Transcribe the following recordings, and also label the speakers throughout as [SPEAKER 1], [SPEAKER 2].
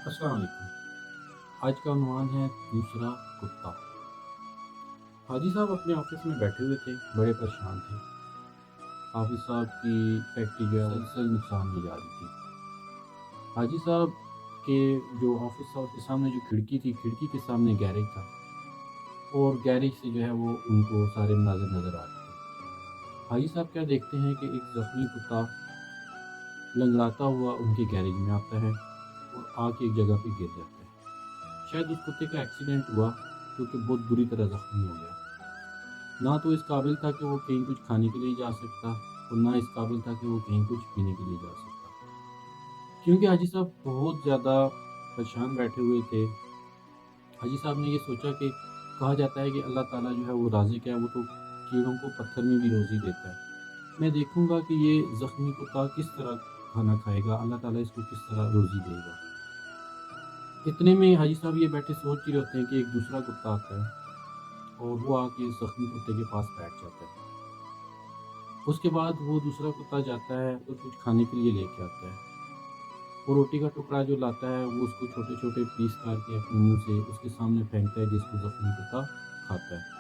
[SPEAKER 1] अस्सलाम वालेकुम। आज का उन्वान है दूसरा कुत्ता। हाजी साहब अपने ऑफिस में बैठे हुए थे, बड़े परेशान थे। हाफिज साहब की फैक्ट्री जो है मुसलसल नुकसान में जा रही थी। हाजी साहब के जो ऑफिस था उसके सामने जो खिड़की थी, खिड़की के सामने गैरेज था और गैरेज से जो है वो उनको सारे मनाज़िर नज़र आ रहे थे। हाजी साहब क्या देखते हैं कि एक ज़ख्मी कुत्ता लंगड़ाता हुआ उनके गैरेज में आता है और आके एक जगह पे गिर जाता है। शायद उस कुत्ते का एक्सीडेंट हुआ क्योंकि बहुत बुरी तरह ज़ख्मी हो गया। ना तो इस काबिल था कि वो कहीं कुछ खाने के लिए जा सकता और ना इस काबिल था कि वो कहीं कुछ पीने के लिए जा सकता। क्योंकि हाजी साहब बहुत ज़्यादा परेशान बैठे हुए थे। हाजी साहब ने ये सोचा कि कहा जाता है कि अल्लाह ताला जो है वो राज़िक है, वो तो कीड़ों को पत्थर में भी रोज़ी देता है। मैं देखूँगा कि ये ज़ख्मी कुत्ता किस तरह खाना खाएगा, अल्लाह ताला इसको किस तरह रोज़ी देगा। इतने में हाजी साहब ये बैठे सोच ही रहे होते हैं कि एक दूसरा कुत्ता आता है और वो आके इस ज़ख्मी कुत्ते के पास बैठ जाता है। उसके बाद वो दूसरा कुत्ता जाता है और कुछ खाने के लिए लेके आता है। वो रोटी का टुकड़ा जो लाता है वो उसको छोटे-छोटे पीस करके अपने मुँह से उसके सामने फेंकता है, जिसको ज़ख्मी कुत्ता खाता है।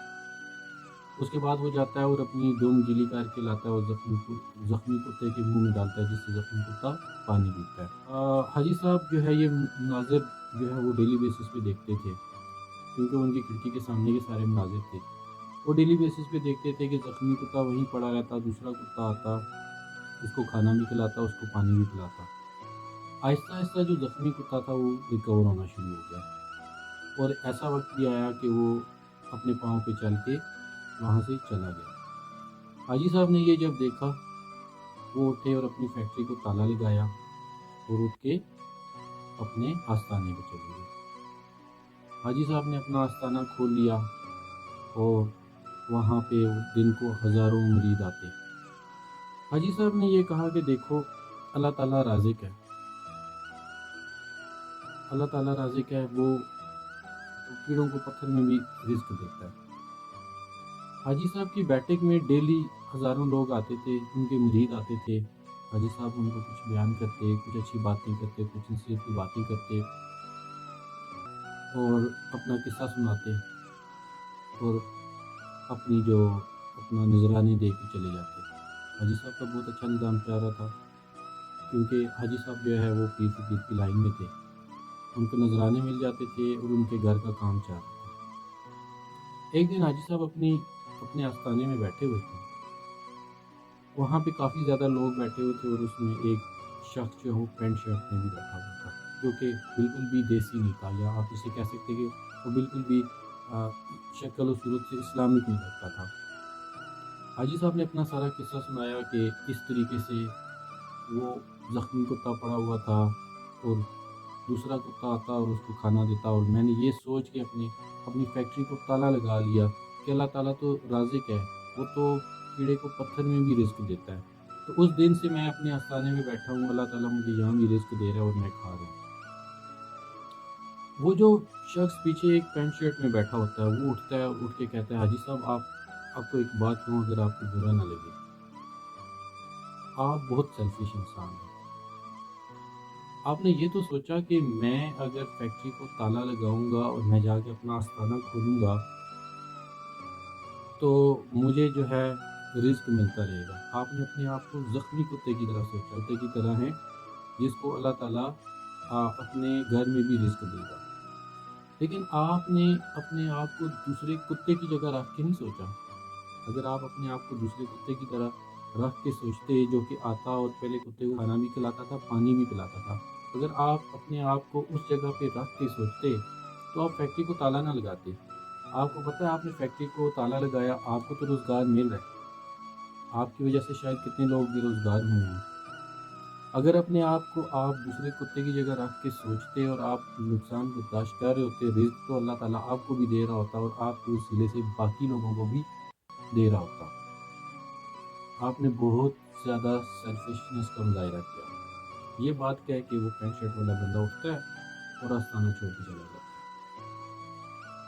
[SPEAKER 1] उसके बाद वो जाता है और अपनी दुम गीली करके लाता है और ज़ख्मी कुत्ते के मुँह में डालता है, जिससे ज़ख्मी कुत्ता पानी पीता है। हाजी साहब जो है ये मनाज़िर जो है वो डेली बेसिस पे देखते थे, क्योंकि उनकी खिड़की के सामने के सारे मनाज़िर थे। वो डेली बेसिस पे देखते थे कि ज़ख्मी कुत्ता वहीं पड़ा रहता, दूसरा कुत्ता आता, उसको खाना भी खिलाता, उसको पानी भी पिलाता। आहिस्ता-आहिस्ता जो ज़ख्मी कुत्ता था वो रिकवर होना शुरू हो गया और ऐसा वक़्त भी आया कि वो अपने पाँव पे चल के वहाँ से चला गया। हाजी साहब ने ये जब देखा, वो उठे और अपनी फैक्ट्री को ताला लगाया और उठ के अपने आस्ताने पे चले गए। हाजी साहब ने अपना आस्ताना खोल लिया और वहाँ पे दिन को हज़ारों मुरीद आते। हाजी साहब ने ये कहा कि देखो, अल्लाह ताला राज़िक है। अल्लाह ताला राज़िक है, वो कीड़ों को पत्थर में भी रिज़्क देता है। हाजी साहब की बैठक में डेली हज़ारों लोग आते थे, उनके मुरीद आते थे। हाजी साहब उनको कुछ बयान करते, कुछ अच्छी बातें करते, कुछ नसीहत की बातें करते और अपना किस्सा सुनाते और अपनी जो अपना नज़राने दे के चले जाते। हाजी साहब का बहुत अच्छा निज़ाम चल रहा था, क्योंकि हाजी साहब जो है वो पीर फ़कीर की लाइन में थे। उनको नज़राने मिल जाते थे और उनके घर का काम चल रहा था। एक दिन हाजी साहब अपने आस्ताने में बैठे हुए थे। वहाँ पे काफ़ी ज़्यादा लोग बैठे हुए थे और उसमें एक शख्स जो है वो पैंट शर्ट में भी बैठा हुआ था, जो कि बिल्कुल भी देसी नहीं था, या आप इसे कह सकते हैं कि वो बिल्कुल भी शक्ल और सूरत से इस्लामिक नहीं लगता था। हाजी साहब ने अपना सारा किस्सा सुनाया कि किस तरीके से वो ज़ख्मी कुत्ता पड़ा हुआ था और दूसरा कुत्ता आता और उसको खाना देता, और मैंने ये सोच के अपनी अपनी फैक्ट्री को ताला लगा लिया कि अल्लाह ताला तो राज़िक है, वो तो कीड़े को पत्थर में भी रिज़्क देता है। तो उस दिन से मैं अपने आस्ताने में बैठा हूँ, अल्लाह ताला मुझे यहाँ भी रिज़्क दे रहा है और मैं खा रहा हूँ। वो जो शख्स पीछे एक पैंट शर्ट में बैठा होता है, वो उठता है, उठ के कहता है, हाजी साहब आपको एक बात कहूँ, अगर आपको बुरा ना लगे, आप बहुत सेल्फिश इंसान हैं। आपने ये तो सोचा कि मैं अगर फैक्ट्री को ताला लगाऊँगा और मैं जाके अपना आस्ताना खोलूँगा, तो मुझे जो है रिज़्क मिलता रहेगा। आपने अपने आप को ज़ख्मी कुत्ते की तरह सोचा, कुत्ते की तरह हैं जिसको अल्लाह ताला अपने घर में भी रिज़्क देगा। लेकिन आपने अपने आप को दूसरे कुत्ते की जगह रख के नहीं सोचा। अगर आप अपने आप को दूसरे कुत्ते की तरह रख के सोचते, जो कि आता और पहले कुत्ते को खाना भी खिलाता था, पानी भी पिलाता था। अगर आप अपने आप को उस जगह पे रख के सोचते, तो आप फैक्ट्री को ताला ना लगाते। आपको पता है आपने फैक्ट्री को ताला लगाया, आपको तो रोज़गार मिल रहा है। आपकी वजह से शायद कितने लोग बेरोज़गार हुए हैं। अगर अपने आप को आप दूसरे कुत्ते की जगह रख के सोचते और आप नुकसान बर्दाश्त कर रहे होते, रिज़्क तो अल्लाह ताला आपको भी दे रहा होता और आपके वसीले से बाकी लोगों को भी दे रहा होता। आपने बहुत ज़्यादा सेल्फिशनेस का मुज़ाहिरा किया। ये बात क्या है कि वो पैंट शर्ट वाला बंदा उठता है और आस्ताना छोड़ के चला जाता है।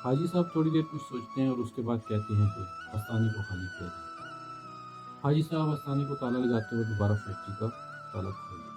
[SPEAKER 1] हाजी साहब थोड़ी देर कुछ सोचते हैं और उसके बाद कहते हैं कि आस्ताने को खाली कर दें। हाजी साहब आस्ताने को ताला लगाते हुए दोबारा फैक्ट्री का ताला खोल देते हैं।